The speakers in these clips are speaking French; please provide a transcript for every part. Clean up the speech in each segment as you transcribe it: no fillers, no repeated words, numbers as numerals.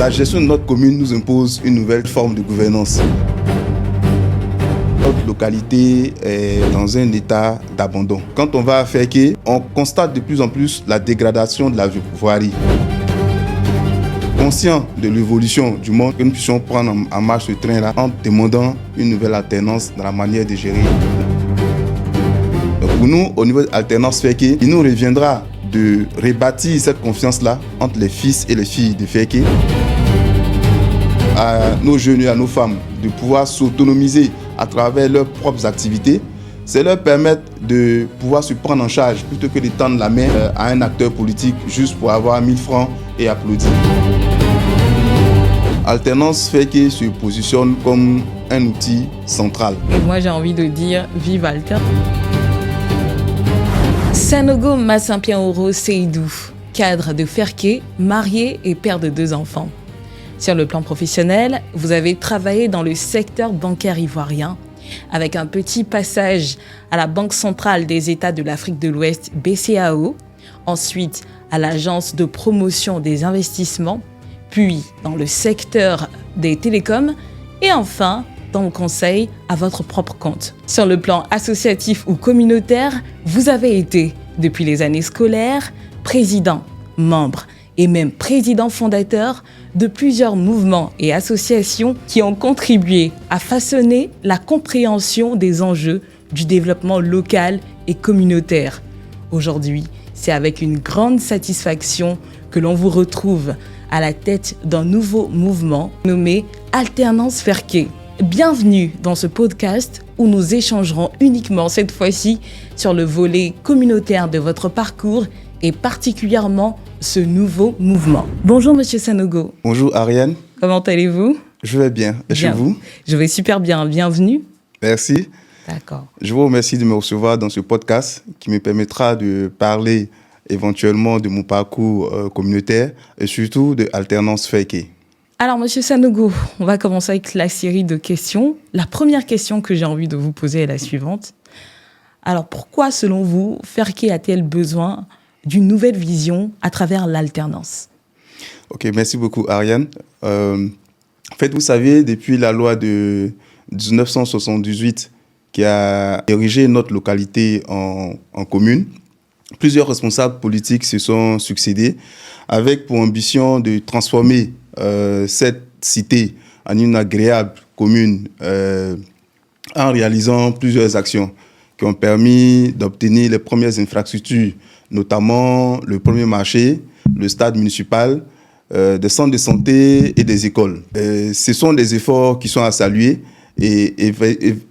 La gestion de notre commune nous impose une nouvelle forme de gouvernance. Notre localité est dans un état d'abandon. Quand on va à Fekké, on constate de plus en plus la dégradation de la voirie. Conscient de l'évolution du monde, que nous puissions prendre en marche ce train-là en demandant une nouvelle alternance dans la manière de gérer. Donc pour nous, au niveau de l'alternance Fekké, il nous reviendra de rebâtir cette confiance-là entre les fils et les filles de Fekké, à nos jeunes et à nos femmes de pouvoir s'autonomiser à travers leurs propres activités. C'est leur permettre de pouvoir se prendre en charge plutôt que de tendre la main à un acteur politique juste pour avoir 1000 francs et applaudir. Alternance Fekké se positionne comme un outil central. Et moi j'ai envie de dire vive Alter. Sanogo Massimpian-Oro Seydou, cadre de Fekké, marié et père de 2 enfants. Sur le plan professionnel, vous avez travaillé dans le secteur bancaire ivoirien, avec un petit passage à la Banque centrale des États de l'Afrique de l'Ouest, BCAO, ensuite à l'Agence de promotion des investissements, puis dans le secteur des télécoms et enfin dans le conseil à votre propre compte. Sur le plan associatif ou communautaire, vous avez été, depuis les années scolaires, président, membre et même président fondateur de plusieurs mouvements et associations qui ont contribué à façonner la compréhension des enjeux du développement local et communautaire. Aujourd'hui, c'est avec une grande satisfaction que l'on vous retrouve à la tête d'un nouveau mouvement nommé Alternance Fekké. Bienvenue dans ce podcast où nous échangerons uniquement cette fois-ci sur le volet communautaire de votre parcours et particulièrement ce nouveau mouvement. Bonjour Monsieur Sanogo. Bonjour Ariane. Comment allez-vous? Je vais bien. Et chez vous? Je vais super bien. Bienvenue. Merci. D'accord. Je vous remercie de me recevoir dans ce podcast qui me permettra de parler éventuellement de mon parcours communautaire et surtout de Alternance Fekké. Alors, Monsieur Sanogo, on va commencer avec la série de questions. La première question que j'ai envie de vous poser est la suivante. Alors, pourquoi, selon vous, Fekké a-t-elle besoin d'une nouvelle vision à travers l'alternance? Ok, merci beaucoup, Ariane. En fait, vous savez, depuis la loi de 1978 qui a érigé notre localité en commune, plusieurs responsables politiques se sont succédés avec pour ambition de transformer cette cité en une agréable commune en réalisant plusieurs actions qui ont permis d'obtenir les premières infrastructures, notamment le premier marché, le stade municipal, des centres de santé et des écoles. Ce sont des efforts qui sont à saluer et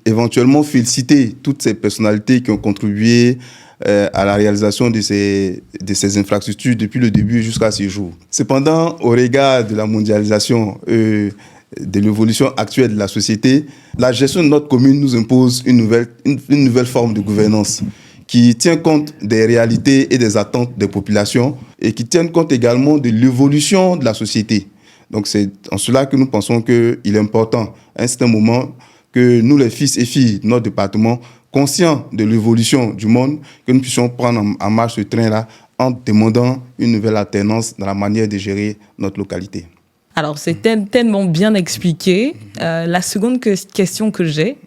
éventuellement féliciter toutes ces personnalités qui ont contribué à la réalisation de ces infrastructures depuis le début jusqu'à ce jour. Cependant, au regard de la mondialisation de l'évolution actuelle de la société, la gestion de notre commune nous impose une nouvelle forme de gouvernance qui tient compte des réalités et des attentes des populations et qui tient compte également de l'évolution de la société. Donc c'est en cela que nous pensons qu'il est important à un certain moment que nous, les fils et filles de notre département, conscients de l'évolution du monde, que nous puissions prendre en marche ce train-là en demandant une nouvelle alternance dans la manière de gérer notre localité. Alors, c'est tellement bien expliqué. La seconde question que j'ai,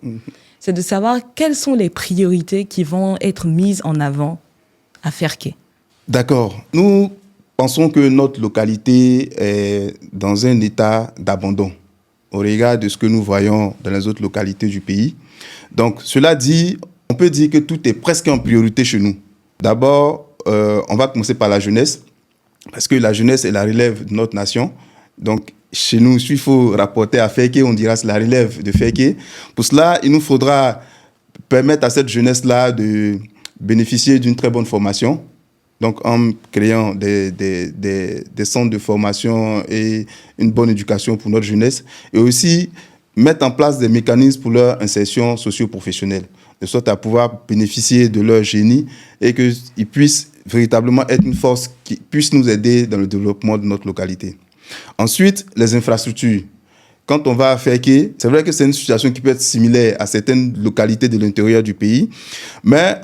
c'est de savoir quelles sont les priorités qui vont être mises en avant à Fekké. D'accord. Nous pensons que notre localité est dans un état d'abandon au regard de ce que nous voyons dans les autres localités du pays. Donc, cela dit, on peut dire que tout est presque en priorité chez nous. D'abord, on va commencer par la jeunesse, parce que la jeunesse est la relève de notre nation. Donc, chez nous, s'il faut rapporter à Fekké, on dira que c'est la relève de Fekké. Pour cela, il nous faudra permettre à cette jeunesse-là de bénéficier d'une très bonne formation. Donc, en créant des centres de formation et une bonne éducation pour notre jeunesse. Et aussi, mettre en place des mécanismes pour leur insertion socio-professionnelle, de sorte à pouvoir bénéficier de leur génie et qu'ils puissent véritablement être une force qui puisse nous aider dans le développement de notre localité. Ensuite, les infrastructures. Quand on va à Fekké, c'est vrai que c'est une situation qui peut être similaire à certaines localités de l'intérieur du pays, mais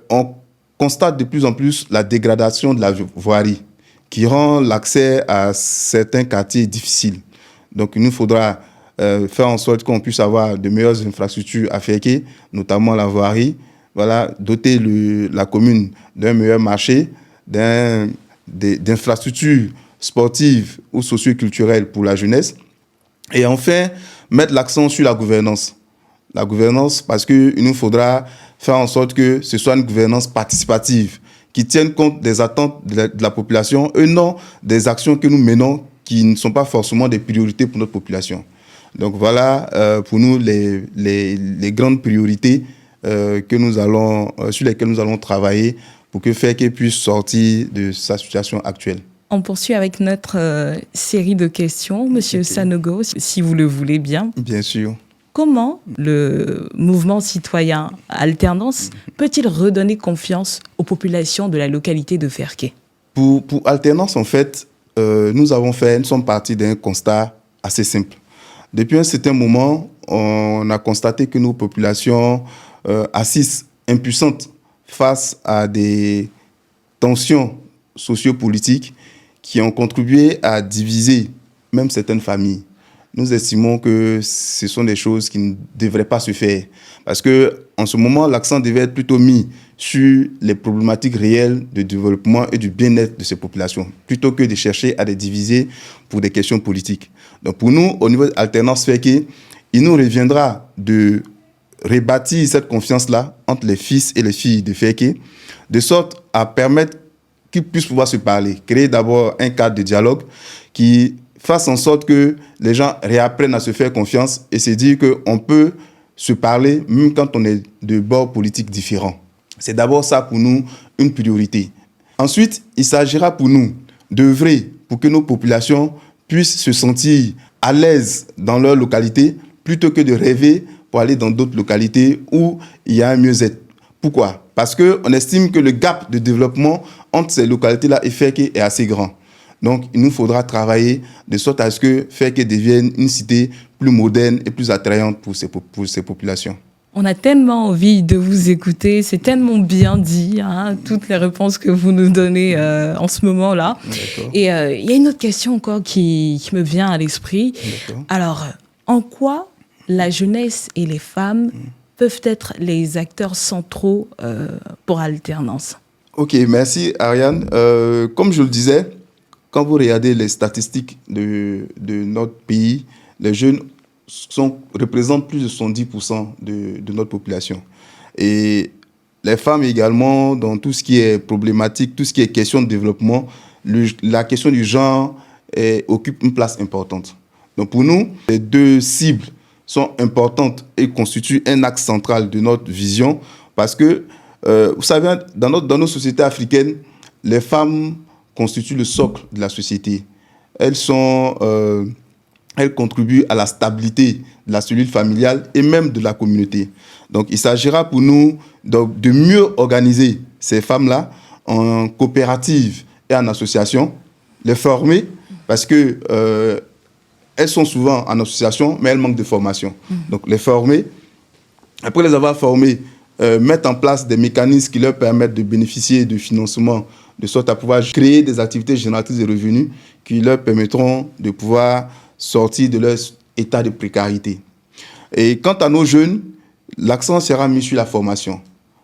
on constate de plus en plus la dégradation de la voirie. qui rend l'accès à certains quartiers difficiles. Donc, il nous faudra faire en sorte qu'on puisse avoir de meilleures infrastructures à Ferké, notamment la voirie, voilà, doter la commune d'un meilleur marché, d'infrastructures sportives ou socio-culturelles pour la jeunesse. Et enfin, mettre l'accent sur la gouvernance. La gouvernance, parce qu'il nous faudra faire en sorte que ce soit une gouvernance participative qui tienne compte des attentes de la population et non des actions que nous menons qui ne sont pas forcément des priorités pour notre population. Donc voilà pour nous les grandes priorités sur lesquelles nous allons travailler pour que Ferké puisse sortir de sa situation actuelle. On poursuit avec notre série de questions, Monsieur Sanogo, si vous le voulez bien. Bien sûr. Comment le mouvement citoyen Alternance peut-il redonner confiance aux populations de la localité de Ferké? Pour Alternance, en fait, nous sommes partis d'un constat assez simple. Depuis un certain moment, on a constaté que nos populations assistent impuissantes face à des tensions sociopolitiques qui ont contribué à diviser même certaines familles. Nous estimons que ce sont des choses qui ne devraient pas se faire. Parce qu'en ce moment, l'accent devait être plutôt mis sur les problématiques réelles de développement et du bien-être de ces populations, plutôt que de chercher à les diviser pour des questions politiques. Donc pour nous, au niveau de l'alternance Ferké, il nous reviendra de rebâtir cette confiance-là entre les fils et les filles de Ferké, de sorte à permettre qu'ils puissent pouvoir se parler. Créer d'abord un cadre de dialogue qui fasse en sorte que les gens réapprennent à se faire confiance et se dire qu'on peut se parler même quand on est de bords politiques différents. C'est d'abord ça pour nous une priorité. Ensuite, il s'agira pour nous d'œuvrer pour que nos populations puissent se sentir à l'aise dans leur localité plutôt que de rêver pour aller dans d'autres localités où il y a un mieux-être. Pourquoi? Parce qu'on estime que le gap de développement entre ces localités-là et Ferké est assez grand. Donc, il nous faudra travailler de sorte à ce que Ferké devienne une cité plus moderne et plus attrayante pour ces populations. On a tellement envie de vous écouter, c'est tellement bien dit, hein, toutes les réponses que vous nous donnez en ce moment-là. D'accord. Et il y a une autre question encore qui me vient à l'esprit. D'accord. Alors, en quoi la jeunesse et les femmes peuvent être les acteurs centraux pour Alternance? Ok, merci Ariane. Comme je le disais, quand vous regardez les statistiques de notre pays, les jeunes représentent plus de 70% de notre population. Et les femmes également, dans tout ce qui est problématique, tout ce qui est question de développement, la question du genre occupe une place importante. Donc pour nous, les deux cibles sont importantes et constituent un axe central de notre vision parce que, vous savez, dans nos sociétés africaines, les femmes constituent le socle de la société. Elles contribuent à la stabilité de la cellule familiale et même de la communauté. Donc, il s'agira pour nous de mieux organiser ces femmes-là en coopérative et en association, les former parce que elles sont souvent en association, mais elles manquent de formation. Donc, les former, après les avoir formées, mettre en place des mécanismes qui leur permettent de bénéficier de financement de sorte à pouvoir créer des activités génératrices de revenus qui leur permettront de pouvoir sortir de leur état de précarité. Et quant à nos jeunes, l'accent sera mis sur la formation.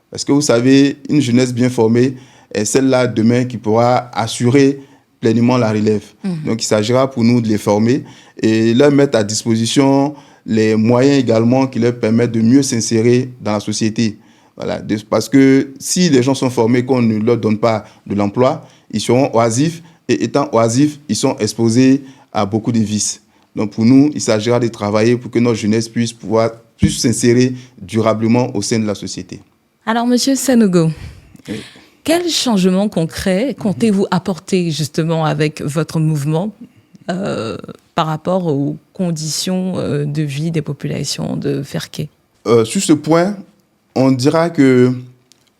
Parce que vous savez, une jeunesse bien formée est celle-là demain qui pourra assurer pleinement la relève. Donc il s'agira pour nous de les former et leur mettre à disposition les moyens également qui leur permettent de mieux s'insérer dans la société. Voilà, parce que si les gens sont formés, qu'on ne leur donne pas de l'emploi, ils seront oisifs et étant oisifs, ils sont exposés à beaucoup de vices. Donc pour nous, il s'agira de travailler pour que notre jeunesse puisse s'insérer durablement au sein de la société. Alors, Monsieur Sanogo, oui. Quel changement concret comptez-vous apporter justement avec votre mouvement par rapport aux conditions de vie des populations de Ferké? Sur ce point, on dira que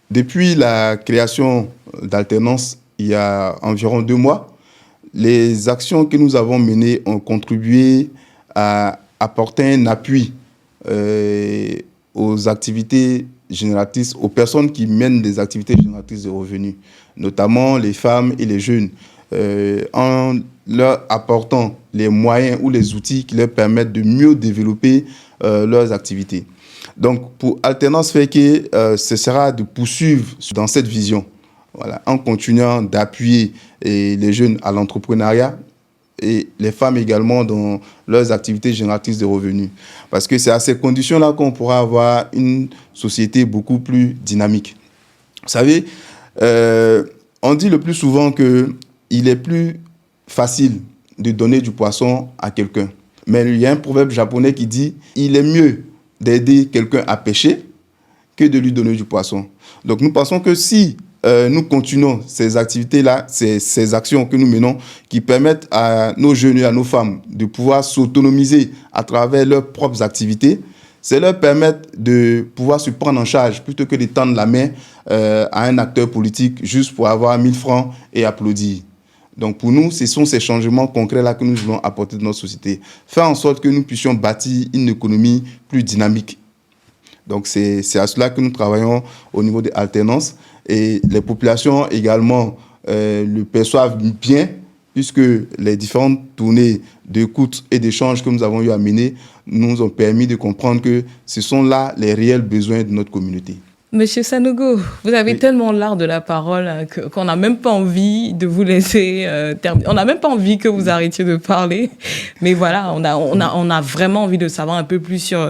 depuis la création d'Alternance, il y a environ 2 mois, les actions que nous avons menées ont contribué à apporter un appui aux activités génératrices, aux personnes qui mènent des activités génératrices de revenus, notamment les femmes et les jeunes. en leur apportant les moyens ou les outils qui leur permettent de mieux développer leurs activités. Donc, pour Alternance Feké, ce sera de poursuivre dans cette vision, voilà, en continuant d'appuyer les jeunes à l'entrepreneuriat et les femmes également dans leurs activités génératrices de revenus. Parce que c'est à ces conditions-là qu'on pourra avoir une société beaucoup plus dynamique. Vous savez, on dit le plus souvent qu'il est plus facile de donner du poisson à quelqu'un. Mais il y a un proverbe japonais qui dit « il est mieux d'aider quelqu'un à pêcher que de lui donner du poisson ». Donc nous pensons que si nous continuons ces activités-là, ces actions que nous menons, qui permettent à nos jeunes et à nos femmes de pouvoir s'autonomiser à travers leurs propres activités, c'est leur permettre de pouvoir se prendre en charge plutôt que de tendre la main à un acteur politique juste pour avoir 1000 francs et applaudir. Donc pour nous, ce sont ces changements concrets-là que nous voulons apporter dans notre société. Faire en sorte que nous puissions bâtir une économie plus dynamique. Donc c'est à cela que nous travaillons au niveau des alternances. Et les populations également le perçoivent bien, puisque les différentes tournées d'écoute et d'échange que nous avons eu à mener nous ont permis de comprendre que ce sont là les réels besoins de notre communauté. Monsieur Sanogo, vous avez tellement l'art de la parole qu'on n'a même pas envie de vous laisser terminer. On n'a même pas envie que vous arrêtiez de parler. Mais voilà, on a vraiment envie de savoir un peu plus sur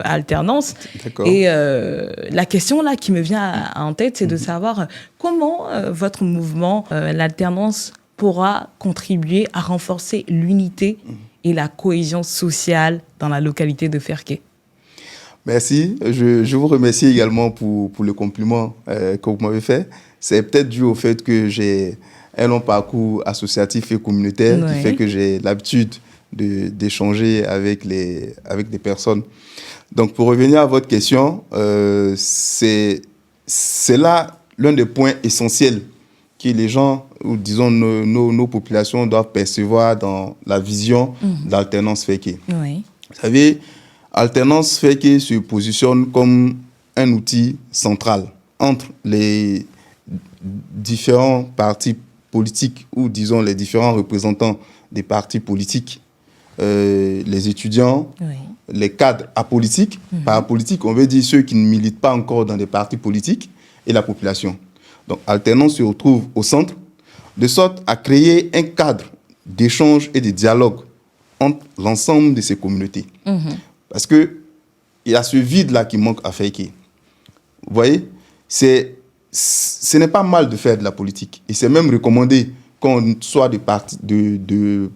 Alternance. D'accord. Et la question là qui me vient en tête, c'est de savoir comment votre mouvement, l'Alternance, pourra contribuer à renforcer l'unité et la cohésion sociale dans la localité de Ferké. Merci. Je vous remercie également pour le compliment que vous m'avez fait. C'est peut-être dû au fait que j'ai un long parcours associatif et communautaire qui fait que j'ai l'habitude d'échanger avec des personnes. Donc, pour revenir à votre question, c'est là l'un des points essentiels que les gens, ou disons nos populations, doivent percevoir dans la vision d'Alternance Feké. Oui. Vous savez, Alternance Feké se positionne comme un outil central entre les différents partis politiques ou disons les différents représentants des partis politiques, les étudiants, les cadres apolitiques. Par apolitique, on veut dire ceux qui ne militent pas encore dans des partis politiques et la population. Donc Alternance se retrouve au centre de sorte à créer un cadre d'échange et de dialogue entre l'ensemble de ces communautés. Parce qu'il y a ce vide-là qui manque à Feké. Vous voyez, ce n'est pas mal de faire de la politique. Et c'est même recommandé qu'on soit de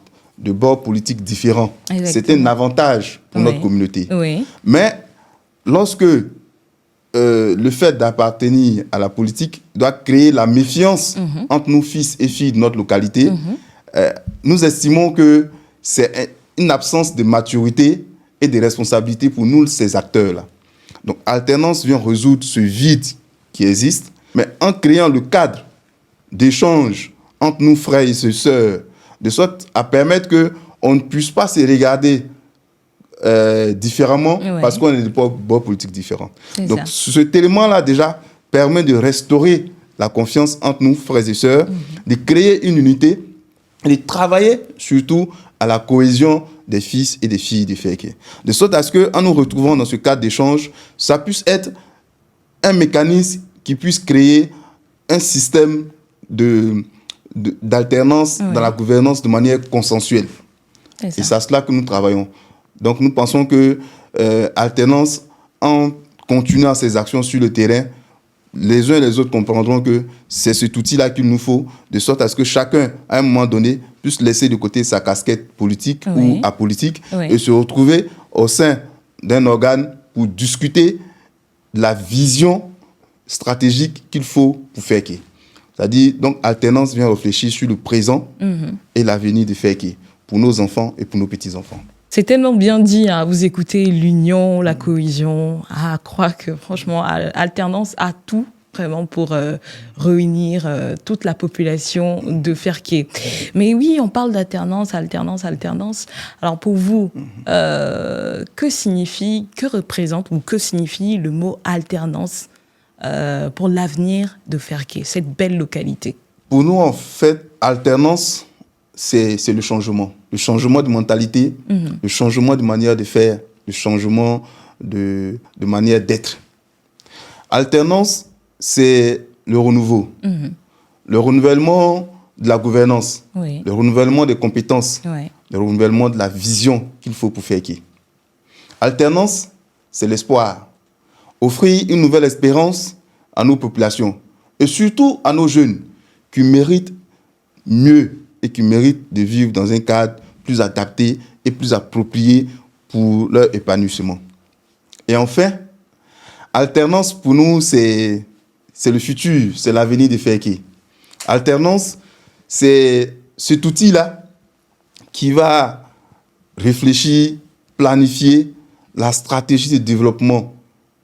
bords politiques différents. C'est un avantage pour notre communauté. Oui. Mais lorsque le fait d'appartenir à la politique doit créer la méfiance entre nos fils et filles de notre localité, nous estimons que c'est une absence de maturité et de responsabilité pour nous, ces acteurs-là. Donc, Alternance vient résoudre ce vide qui existe, mais en créant le cadre d'échange entre nous, frères et sœurs, de sorte à permettre qu'on ne puisse pas se regarder différemment parce qu'on est de bords politiques différents. Donc, cet élément-là, déjà, permet de restaurer la confiance entre nous, frères et sœurs, de créer une unité et de travailler surtout à la cohésion des fils et des filles de Feké. De sorte à ce qu'en nous retrouvant dans ce cadre d'échange, ça puisse être un mécanisme qui puisse créer un système d'alternance dans la gouvernance de manière consensuelle. Et c'est à cela que nous travaillons. Donc nous pensons que Alternance, en continuant ses actions sur le terrain, les uns et les autres comprendront que c'est cet outil-là qu'il nous faut, de sorte à ce que chacun, à un moment donné, puisse laisser de côté sa casquette politique ou apolitique et se retrouver au sein d'un organe pour discuter de la vision stratégique qu'il faut pour Feké. C'est-à-dire, donc, Alternance vient réfléchir sur le présent et l'avenir de Feké, pour nos enfants et pour nos petits-enfants. C'est tellement bien dit, hein, vous écoutez l'union, la cohésion, à croire que franchement, Alternance a tout vraiment pour réunir toute la population de Ferké. Mais oui, on parle d'alternance, alternance. Alors pour vous, que représente ou que signifie le mot alternance pour l'avenir de Ferké, cette belle localité? Pour nous, en fait, alternance, c'est le changement. Le changement de mentalité, le changement de manière de faire, le changement de manière d'être. Alternance, c'est le renouveau. Le renouvellement de la gouvernance, le renouvellement des compétences, le renouvellement de la vision qu'il faut pour faire qui. Alternance, c'est l'espoir. Offrir une nouvelle espérance à nos populations et surtout à nos jeunes qui méritent mieux et qui méritent de vivre dans un cadre plus adapté et plus approprié pour leur épanouissement. Et enfin, alternance pour nous, c'est le futur, c'est l'avenir de Ferké. Alternance, c'est cet outil-là qui va réfléchir, planifier la stratégie de développement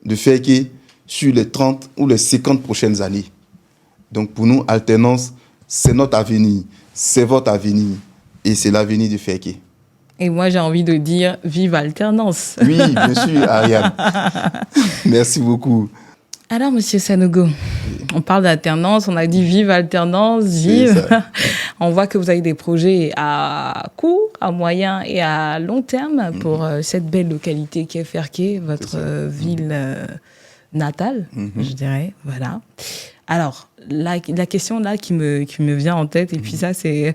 de Ferké sur les 30 ou les 50 prochaines années. Donc pour nous, alternance, c'est notre avenir, c'est votre avenir et c'est l'avenir de Ferké. Et moi, j'ai envie de dire vive alternance. Oui, bien sûr, Ariane. Merci beaucoup. Alors, Monsieur Sanogo, on parle d'alternance, on a dit vive alternance, vive. On voit que vous avez des projets à court, à moyen et à long terme pour cette belle localité qui est Ferké, votre ville natale, je dirais. Voilà. Alors, la question là qui me vient en tête, et puis ça, c'est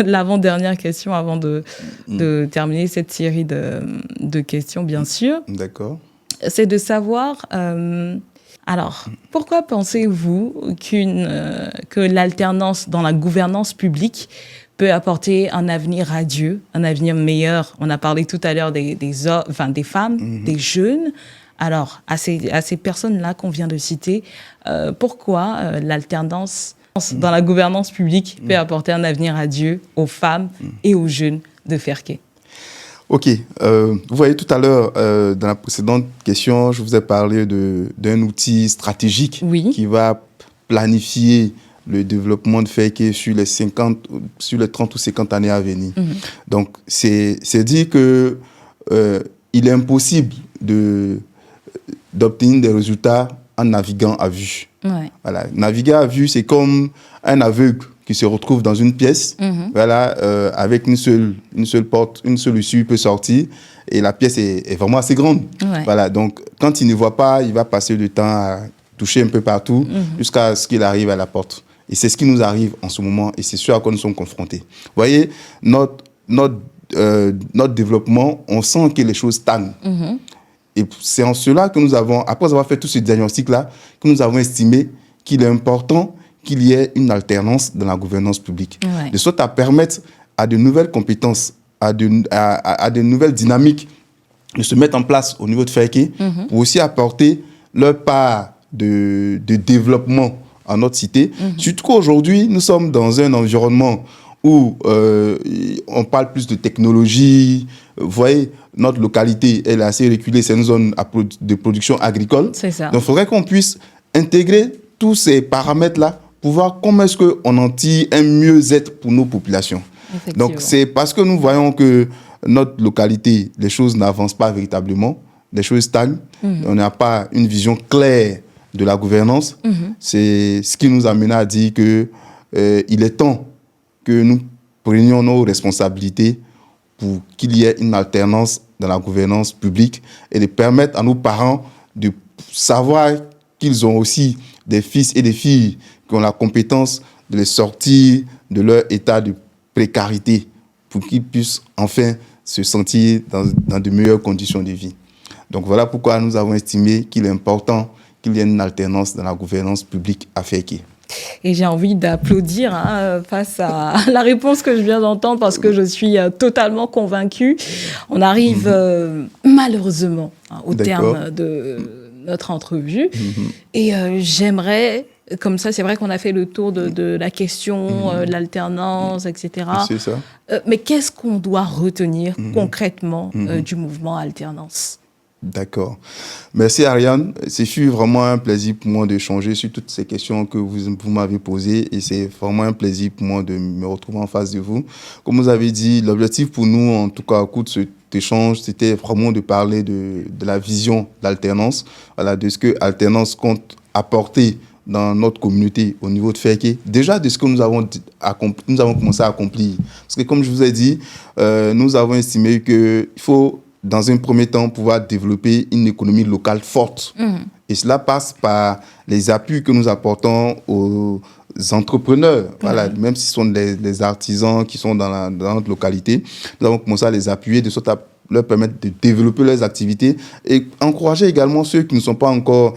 l'avant-dernière question avant de terminer cette série de questions, bien sûr. D'accord. C'est de savoir... alors, pourquoi pensez-vous que l'alternance dans la gouvernance publique peut apporter un avenir radieux, un avenir meilleur? On a parlé tout à l'heure des femmes, des jeunes. Alors, à ces personnes-là qu'on vient de citer, pourquoi l'alternance dans la gouvernance publique peut apporter un avenir radieux aux femmes et aux jeunes de Ferké? Ok, vous voyez tout à l'heure, dans la précédente question, je vous ai parlé d'un outil stratégique qui va planifier le développement de Ferké sur les 30 ou 50 années à venir. Donc, c'est dire que il est impossible d'obtenir des résultats en naviguant à vue. Voilà. Naviguer à vue, c'est comme un aveugle qui se retrouve dans une pièce, avec une seule porte, une seule issue, il peut sortir, et la pièce est vraiment assez grande. Voilà, donc, quand il ne voit pas, il va passer du temps à toucher un peu partout jusqu'à ce qu'il arrive à la porte. Et c'est ce qui nous arrive en ce moment, et c'est ce à quoi nous sommes confrontés. Vous voyez, notre développement, on sent que les choses stagnent. Et c'est en cela que nous avons, après avoir fait tout ce diagnostic-là, que nous avons estimé qu'il est important qu'il y ait une alternance dans la gouvernance publique. De sorte à permettre à de nouvelles compétences, à de nouvelles dynamiques de se mettre en place au niveau de Ferké pour aussi apporter leur part de développement à notre cité. Surtout qu'aujourd'hui, nous sommes dans un environnement où on parle plus de technologie. Vous voyez, notre localité, elle est assez reculée, c'est une zone de production agricole. C'est ça. Donc, il faudrait qu'on puisse intégrer tous ces paramètres-là pour voir comment est-ce qu'on en tire un mieux-être pour nos populations. Donc, c'est parce que nous voyons que notre localité, les choses n'avancent pas véritablement, les choses stagnent, on n'a pas une vision claire de la gouvernance. C'est ce qui nous amène à dire qu'il est temps que nous prenions nos responsabilités pour qu'il y ait une alternance dans la gouvernance publique et de permettre à nos parents de savoir qu'ils ont aussi des fils et des filles qui ont la compétence de les sortir de leur état de précarité pour qu'ils puissent enfin se sentir dans de meilleures conditions de vie. Donc voilà pourquoi nous avons estimé qu'il est important qu'il y ait une alternance dans la gouvernance publique à Ferké. Et j'ai envie d'applaudir face à la réponse que je viens d'entendre parce que je suis totalement convaincue. On arrive malheureusement au terme de notre entrevue. Et j'aimerais, comme ça, c'est vrai qu'on a fait le tour de la question, l'alternance, etc. C'est ça. Mais qu'est-ce qu'on doit retenir concrètement du mouvement alternance ? D'accord. Merci Ariane. Ce fut vraiment un plaisir pour moi d'échanger sur toutes ces questions que vous m'avez posées et c'est vraiment un plaisir pour moi de me retrouver en face de vous. Comme vous avez dit, l'objectif pour nous, en tout cas au cours de cet échange, c'était vraiment de parler de la vision d'alternance, voilà, de ce que alternance compte apporter dans notre communauté au niveau de Ferké, déjà de ce que nous avons commencé à accomplir. Parce que comme je vous ai dit, nous avons estimé qu'il faut, dans un premier temps, pouvoir développer une économie locale forte. Et cela passe par les appuis que nous apportons aux entrepreneurs, voilà, même si ce sont des artisans qui sont dans notre localité. Nous avons commencé à les appuyer de sorte à leur permettre de développer leurs activités et encourager également ceux qui ne sont pas encore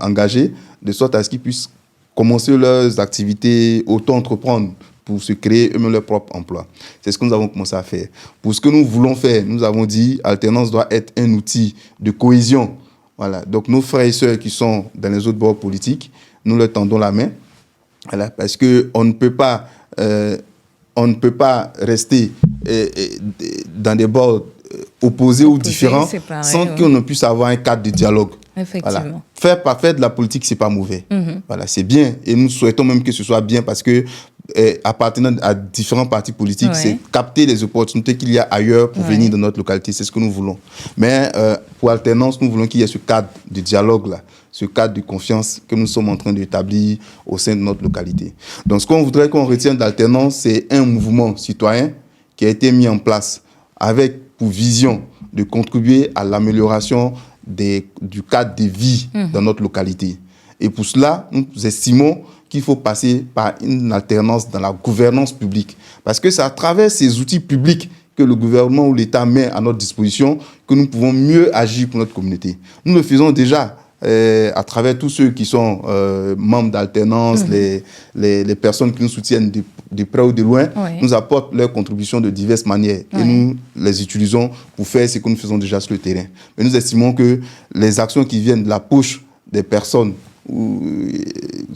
engagés, de sorte à ce qu'ils puissent commencer leurs activités, auto-entreprendre pour se créer eux-mêmes leur propre emploi. C'est ce que nous avons commencé à faire. Pour ce que nous voulons faire, nous avons dit alternance doit être un outil de cohésion. Voilà. Donc nos frères et sœurs qui sont dans les autres bords politiques, nous leur tendons la main. Voilà. Parce qu'on ne peut pas rester dans des bords opposés ou différents sans qu'on ne puisse avoir un cadre de dialogue. Effectivement. Voilà. Faire de la politique, c'est pas mauvais. Voilà, c'est bien. Et nous souhaitons même que ce soit bien parce que appartenant à différents partis politiques, c'est capter les opportunités qu'il y a ailleurs pour venir dans notre localité. C'est ce que nous voulons. Mais pour alternance, nous voulons qu'il y ait ce cadre de dialogue-là, ce cadre de confiance que nous sommes en train d'établir au sein de notre localité. Donc, ce qu'on voudrait qu'on retienne d'alternance, c'est un mouvement citoyen qui a été mis en place avec pour vision de contribuer à l'amélioration du cadre de vie dans notre localité. Et pour cela, nous estimons qu'il faut passer par une alternance dans la gouvernance publique. Parce que c'est à travers ces outils publics que le gouvernement ou l'État met à notre disposition que nous pouvons mieux agir pour notre communauté. Nous le faisons déjà à travers tous ceux qui sont membres d'alternance, les personnes qui nous soutiennent de près ou de loin, nous apportent leurs contributions de diverses manières et nous les utilisons pour faire ce que nous faisons déjà sur le terrain. Mais nous estimons que les actions qui viennent de la poche des personnes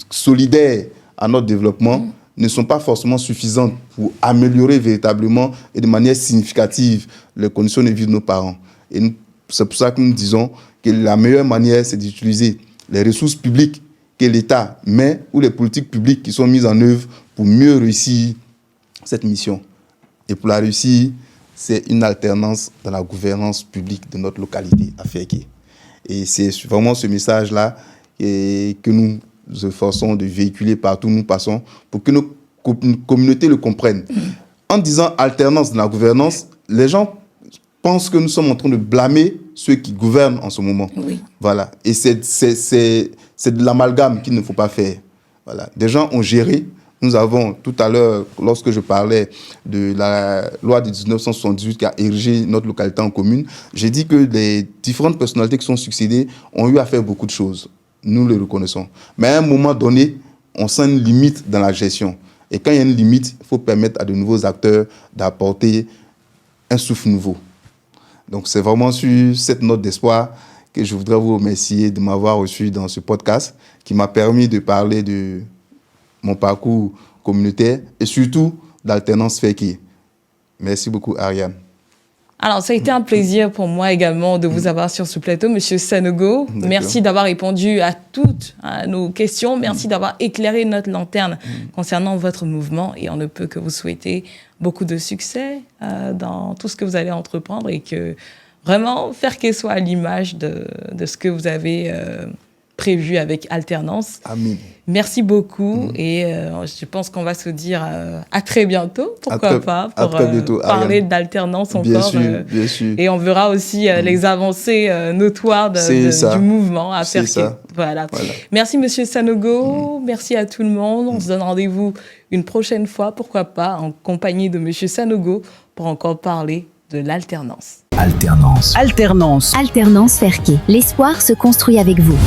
solidaires à notre développement ne sont pas forcément suffisantes pour améliorer véritablement et de manière significative les conditions de vie de nos parents. Et c'est pour ça que nous disons que la meilleure manière, c'est d'utiliser les ressources publiques que l'État met ou les politiques publiques qui sont mises en œuvre pour mieux réussir cette mission. Et pour la réussir, c'est une alternance dans la gouvernance publique de notre localité à Ferké. Et c'est vraiment ce message-là que nous nous efforçons de véhiculer partout où nous passons pour que nos communautés le comprennent. En disant alternance dans la gouvernance, les gens pensent que nous sommes en train de blâmer ceux qui gouvernent en ce moment. Voilà. Et c'est de l'amalgame qu'il ne faut pas faire. Voilà. Des gens ont géré. Nous avons, tout à l'heure, lorsque je parlais de la loi de 1978 qui a érigé notre localité en commune, j'ai dit que les différentes personnalités qui sont succédées ont eu à faire beaucoup de choses. Nous le reconnaissons. Mais à un moment donné, on sent une limite dans la gestion. Et quand il y a une limite, il faut permettre à de nouveaux acteurs d'apporter un souffle nouveau. Donc, c'est vraiment sur cette note d'espoir que je voudrais vous remercier de m'avoir reçu dans ce podcast qui m'a permis de parler de mon parcours communautaire et surtout d'alternance Ferké. Merci beaucoup, Ariane. Alors, ça a été un plaisir pour moi également de vous avoir sur ce plateau, Monsieur Sanogo. Merci d'avoir répondu à toutes nos questions. Merci d'avoir éclairé notre lanterne concernant votre mouvement. Et on ne peut que vous souhaiter beaucoup de succès dans tout ce que vous allez entreprendre et que vraiment Ferké soit à l'image de ce que vous avez prévu avec alternance. Amen. Merci beaucoup et je pense qu'on va se dire à très bientôt, pourquoi pas, pour parler d'alternance encore. Bien sûr. Et on verra aussi les avancées notoires du mouvement à Ferké. Voilà. Merci Monsieur Sanogo, merci à tout le monde. On se donne rendez-vous une prochaine fois, pourquoi pas, en compagnie de Monsieur Sanogo pour encore parler de l'alternance. Alternance Ferké. L'espoir se construit avec vous.